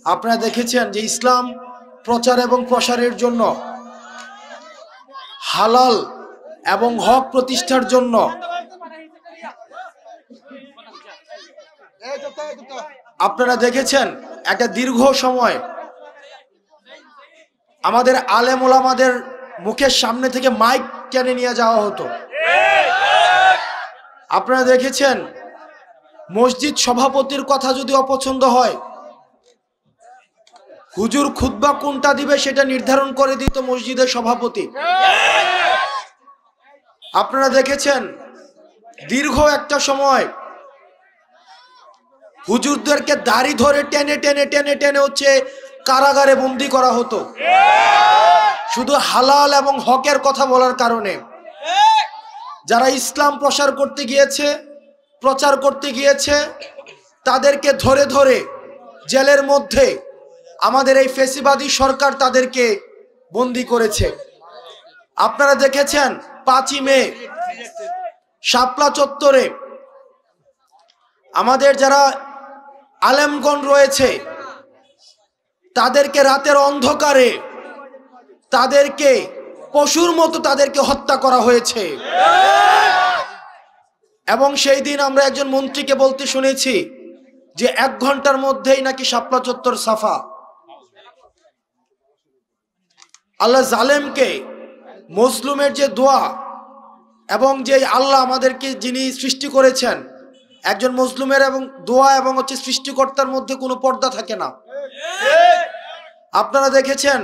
আপনারা দেখেছেন যে ইসলাম প্রচার এবং প্রসারের জন্য, হালাল এবং হক প্রতিষ্ঠার জন্য আপনারা দেখেছেন একটা দীর্ঘ সময় আমাদের আলেম ওলামাদের মুখের সামনে থেকে মাইক টেনে নিয়ে যাওয়া হতো। আপনারা দেখেছেন মসজিদ সভাপতির কথা যদি অপছন্দ হয়, হুজুর খুতবা কোনটা দিবে সেটা নির্ধারণ করে দিত মসজিদের সভাপতি। আপনারা দেখেছেন দীর্ঘ একটা সময় হুজুরদেরকে দাড়ি ধরে টেনে টেনে টেনে টেনে হচ্ছে কারাগারে বন্দী করা হতো, শুধু হালাল এবং হকের কথা বলার কারণে। যারা ইসলাম প্রচার করতে গিয়েছে তাদেরকে ধরে ধরে জেলের মধ্যে আমাদের এই ফেসিবাদী সরকার তাদেরকে বন্দী করেছে। আপনারা দেখেছেন 5ই মে শাপলা চত্বরে আমাদের যারা আলেমগণ রয়েছে তাদেরকে রাতের অন্ধকারে তাদেরকে পশুর মতো তাদেরকে হত্যা করা হয়েছে। এবং সেই দিন আমরা একজন মন্ত্রীকে বলতে শুনেছি যে 1 ঘন্টার মধ্যেই নাকি শাপলা চত্বর সাফা। আল্লাহ জালেমকে মজলুমের যে দোয়া এবং যে আল্লাহ আমাদেরকে যিনি সৃষ্টি করেছেন, একজন মজলুমের এবং দোয়া এবং হচ্ছে সৃষ্টিকর্তার মধ্যে কোনো পর্দা থাকে না। আপনারা দেখেছেন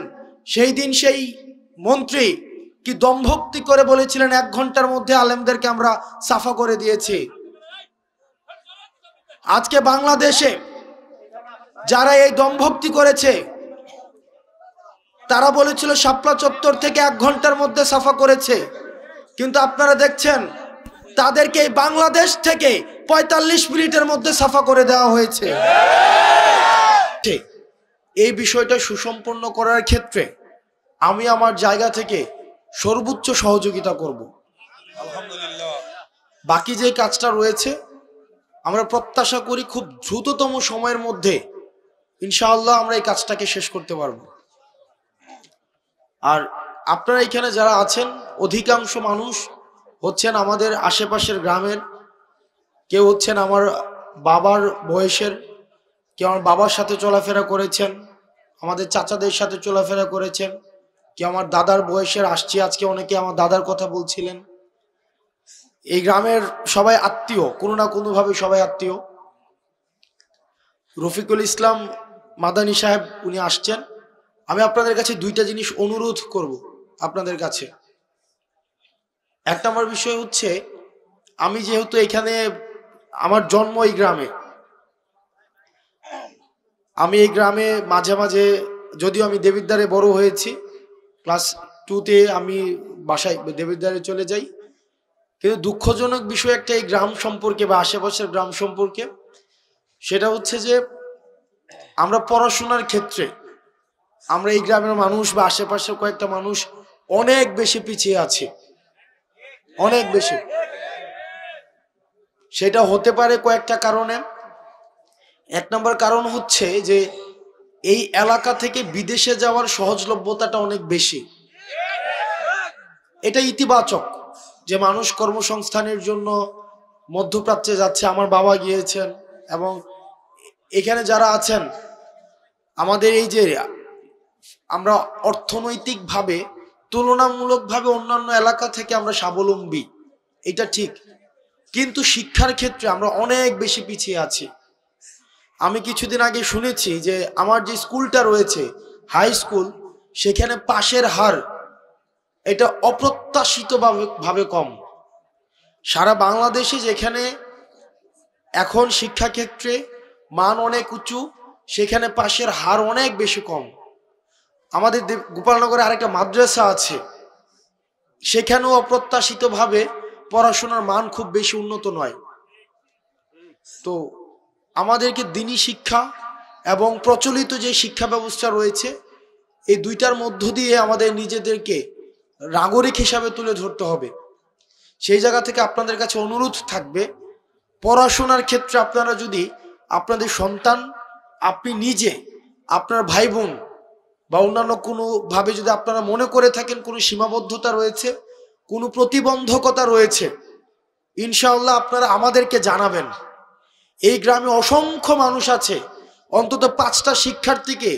সেই দিন সেই মন্ত্রী কি দম্ভক্তি করে বলেছিলেন 1 ঘন্টার মধ্যে আলেমদেরকে আমরা সাফা করে দিয়েছি। আজকে বাংলাদেশে যারা এই দম্ভক্তি করেছে তারা বলেছিল শাপলা চত্বর থেকে 1 ঘন্টার মধ্যে সাফা করেছে, কিন্তু আপনারা দেখছেন তাদেরকে বাংলাদেশ থেকে 45 মিনিটের মধ্যে সাফা করে দেওয়া হয়েছে। এই বিষয়টা সুসম্পন্ন করার ক্ষেত্রে আমি আমার জায়গা থেকে সর্বোচ্চ সহযোগিতা করব। আলহামদুলিল্লাহ। বাকি যে কাজটা রয়েছে আমরা প্রত্যাশা করি খুব দ্রুততম সময়ের মধ্যে ইনশাআল্লাহ আমরা এই কাজটাকে শেষ করতে পারবো। আর আপনারা এখানে যারা আছেন অধিকাংশ মানুষ হচ্ছেন আমাদের আশেপাশের গ্রামের, কেউ হচ্ছেন আমার বাবার বয়সের, কেউ আমার বাবার সাথে চলাফেরা করেছেন, আমাদের চাচাদের সাথে চলাফেরা করেছেন, কেউ আমার দাদার বয়সের, আসছি আজকে অনেকে আমার দাদার কথা বলছিলেন। এই গ্রামের সবাই আত্মীয়, কোনো না কোনোভাবে সবাই আত্মীয়। রফিকুল ইসলাম মাদানী সাহেব উনি আসছেন। আমি আপনাদের কাছে 2টা জিনিস অনুরোধ করব আপনাদের কাছে। 1 নম্বর বিষয় হচ্ছে, আমি যেহেতু এখানে আমার জন্ম এই গ্রামে, আমি এই গ্রামে মাঝে মাঝে, যদিও আমি দেবিদ্বারে বড় হয়েছি, ক্লাস 2তে আমি বাসায় দেবিদ্বারে চলে যাই, কিন্তু দুঃখজনক বিষয় একটা এই গ্রাম সম্পর্কে বা আশেপাশের গ্রাম সম্পর্কে, সেটা হচ্ছে যে আমরা পড়াশোনার ক্ষেত্রে আমরা এই গ্রামের মানুষ বা আশেপাশের কয়েকটা মানুষ অনেক বেশি পিছিয়ে আছে, অনেক বেশি। সেটা হতে পারে কয়েকটা কারণে। 1 নম্বর কারণ হচ্ছে যে এই এলাকা থেকে বিদেশে যাওয়ার সহজলভ্যতাটা অনেক বেশি। এটা ইতিবাচক যে মানুষ কর্মসংস্থানের জন্য মধ্যপ্রাচ্যে যাচ্ছে। আমার বাবা গিয়েছেন এবং এখানে যারা আছেন আমাদের এই যে আমরা অর্থনৈতিকভাবে তুলনামূলকভাবে অন্যান্য এলাকা থেকে আমরা স্বাবলম্বী, এটা ঠিক, কিন্তু শিক্ষার ক্ষেত্রে আমরা অনেক বেশি পিছিয়ে আছি। আমি কিছুদিন আগে শুনেছি যে আমার যে স্কুলটা রয়েছে হাই স্কুল, সেখানে পাশের হার এটা অপ্রত্যাশিতভাবে কম। সারা বাংলাদেশে যেখানে এখন শিক্ষাক্ষেত্রে মান অনেক উঁচু, সেখানে পাশের হার অনেক বেশি কম। আমাদের গোপালনগরে আরেকটা মাদ্রাসা আছে, সেখানেও অপ্রত্যাশিতভাবে পড়াশোনার মান খুব বেশি উন্নত নয়। তো আমাদেরকে দিনী শিক্ষা এবং প্রচলিত যে শিক্ষা ব্যবস্থা রয়েছে, এই 2টার মধ্য দিয়ে আমাদের নিজেদেরকে নাগরিক হিসাবে তুলে ধরতে হবে। সেই জায়গা থেকে আপনাদের কাছে অনুরোধ থাকবে, পড়াশোনার ক্ষেত্রে আপনারা যদি আপনাদের সন্তান, আপনি নিজে আপনার ভাই বোন বা অন্যান্য কোনো ভাবে যদি আপনারা মনে করে থাকেন কোনো সীমাবদ্ধতা রয়েছে, কোনো প্রতিবন্ধকতা রয়েছে, ইনশাআল্লাহ আপনারা আমাদেরকে জানাবেন। এই গ্রামে অসংখ্য মানুষ আছে, অন্তত 5টা শিক্ষার্থীকে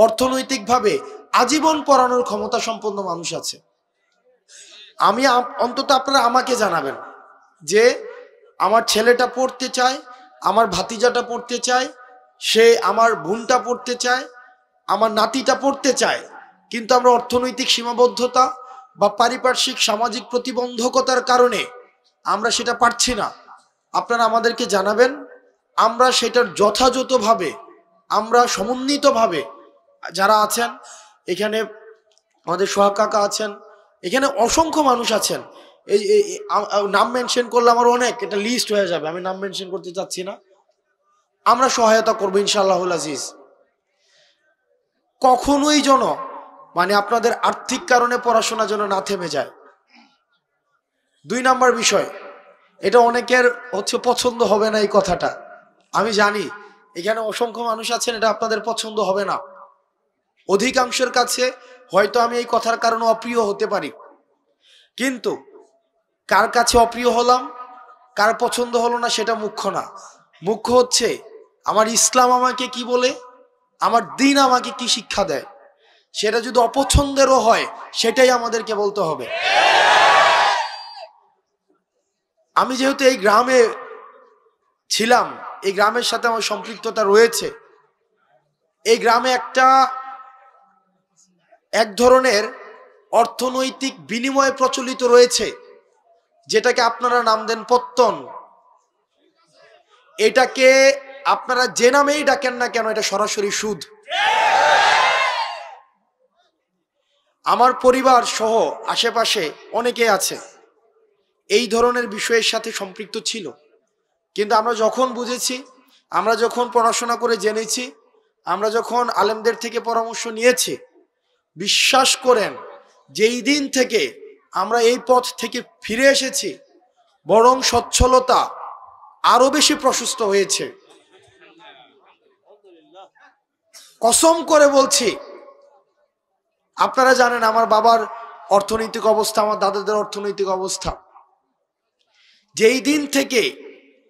অর্থনৈতিকভাবে আজীবন পড়ানোর ক্ষমতা সম্পন্ন মানুষ আছে। আমি অন্তত আপনারা আমাকে জানাবেন যে আমার ছেলেটা পড়তে চায়, আমার ভাতিজাটা পড়তে চায়, সে আমার বোনটা পড়তে চায়, আমার নাতিটা পড়তে চায়, কিন্তু আমরা অর্থনৈতিক সীমাবদ্ধতা বা পারিপার্শ্বিক সামাজিক প্রতিবন্ধকতার কারণে আমরা সেটা পারছি না। আপনারা আমাদেরকে জানাবেন, আমরা সেটার যথাযথভাবে, আমরা সমন্বিতভাবে, যারা আছেন এখানে আমাদের সোহাগ কাকা আছেন, এখানে অসংখ্য মানুষ আছেন, এই নাম মেনশন করলে আমার অনেক, এটা লিস্ট হয়ে যাবে, আমি নাম মেনশন করতে চাচ্ছি না। আমরা সহায়তা করবো ইনশাআল্লাহুল আজিজ। কখনোই যেন মানে আপনাদের আর্থিক কারণে পড়াশোনা যেন না থেমে যায়। 2 নাম্বার বিষয়, এটা অনেকের হচ্ছে পছন্দ হবে না এই কথাটা, আমি জানি এখানে অসংখ্য মানুষ আছেন, এটা আপনাদের পছন্দ হবে না। অধিকাংশের কাছে হয়তো আমি এই কথার কারণে অপ্রিয় হতে পারি, কিন্তু কার কাছে অপ্রিয় হলাম, কার পছন্দ হলো না সেটা মুখ্য না। মুখ্য হচ্ছে আমার ইসলাম আমাকে কি বলে, আমার দ্বীন আমাকে কি শিক্ষা দেয়। সেটা যদি অপছন্দেরও হয় সেটাই আমাদেরকে বলতে হবে। আমি যেহেতু এই গ্রামে ছিলাম, এই গ্রামের সাথে আমার সম্পৃক্ততা রয়েছে, এই গ্রামে এক ধরনের অর্থনৈতিক বিনিময় প্রচলিত রয়েছে, যেটাকে আপনারা নাম দেন পত্তন। এটাকে আপনারা যে নামেই ডাকেন না কেন, এটা সরাসরি সুদ। আমার পরিবার সহ আশেপাশে অনেকে আছে এই ধরনের বিষয়ের সাথে সম্পৃক্ত ছিল, কিন্তু আমরা যখন বুঝেছি, আমরা যখন পড়াশোনা করে জেনেছি, আমরা যখন আলেমদের থেকে পরামর্শ নিয়েছি, বিশ্বাস করেন যেই দিন থেকে আমরা এই পথ থেকে ফিরে এসেছি, বরং সচ্ছলতা আরো বেশি প্রশস্ত হয়েছে। কসম করে বলছি, আপনারা জানেন আমার বাবার অর্থনৈতিক অবস্থা, আমার দাদাদের অর্থনৈতিক অবস্থা। যেই দিন থেকে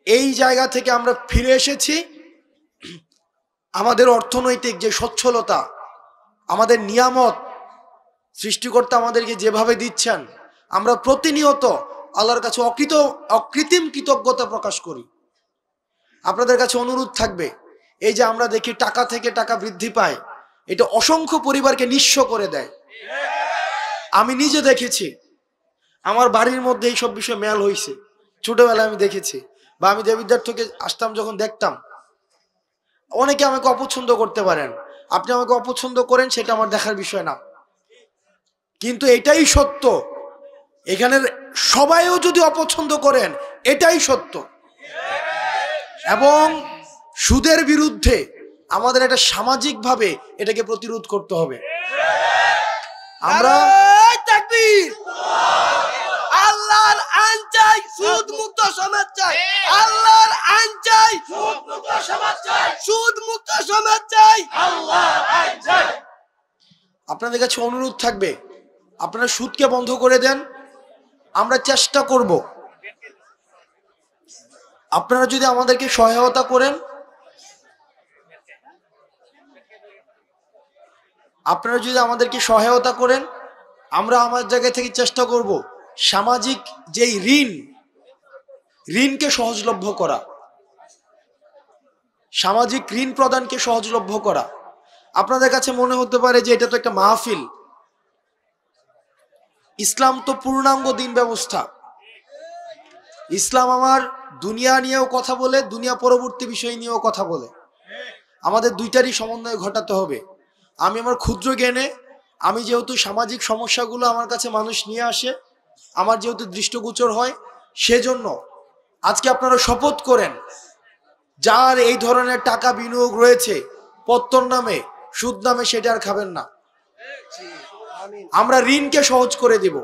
এই জায়গা থেকে আমরা ফিরে এসেছি, আমাদের অর্থনৈতিক যে সচ্ছলতা, আমাদের নিয়ামত সৃষ্টিকর্তা আমাদেরকে যেভাবে দিচ্ছেন, আমরা প্রতিনিয়ত আল্লাহর কাছে অকৃত্রিম কৃতজ্ঞতা প্রকাশ করি। আপনাদের কাছে অনুরোধ থাকবে, এই যে আমরা দেখি টাকা থেকে টাকা বৃদ্ধি পায়, এটা অসংখ্য পরিবারকে নিঃস্ব করে দেয়। আমি নিজে দেখেছি, আমার বাড়ির মধ্যে এইসব বিষয় মেল হয়েছে, ছোটবেলায় আমি দেখেছি, বা আমি দেবিদ্বার থেকে আসতাম যখন দেখতাম। অনেকে আমাকে অপছন্দ করতে পারেন, আপনি আমাকে অপছন্দ করেন, সেটা আমার দেখার বিষয় না, কিন্তু এটাই সত্য। এখানের সবাইও যদি অপছন্দ করেন, এটাই সত্য। এবং সুদের বিরুদ্ধে আমাদের একটা সামাজিকভাবে এটাকে প্রতিরোধ করতে হবে। আমরা আল্লাহর আইন চাই, সুদ মুক্ত সমাজ চাই। আল্লাহর আইন চাই, সুদ মুক্ত সমাজ চাই। সুদ মুক্ত সমাজ চাই, আল্লাহর আইন চাই। আপনাদের কাছে অনুরোধ থাকবে, আপনারা সুদকে বন্ধ করে দেন। আমরা চেষ্টা করব, আপনারা যদি আমাদেরকে সহায়তা করেন, আমরা আমার জায়গা থেকে চেষ্টা করব সামাজিক যেই ঋণকে সহজলভ্য করা, সামাজিক ঋণ প্রদানকে সহজলভ্য করা। আপনাদের কাছে মনে হতে পারে যে এটা তো একটা মাহফিল, ইসলাম তো পূর্ণাঙ্গ দিন ব্যবস্থা। ইসলাম আমার দুনিয়া নিয়েও কথা বলে, দুনিয়া পরবর্তী বিষয় নিয়েও কথা বলে। আমাদের দুইটারই সমন্বয় ঘটাতে হবে। আমি আমার ক্ষুদ্র জ্ঞানে, আমি যেহেতু সামাজিক সমস্যাগুলো আমার কাছে মানুষ নিয়ে আসে, আমার যেহেতু দৃষ্টগোচর হয়, সেজন্য আজকে আপনারা শপথ করেন, যার এই ধরনের টাকা বিনিয়োগ রয়েছে পত্তন নামে, সুদ নামে, সেটা আর খাবেন না। আমরা ঋণকে সহজ করে দেব।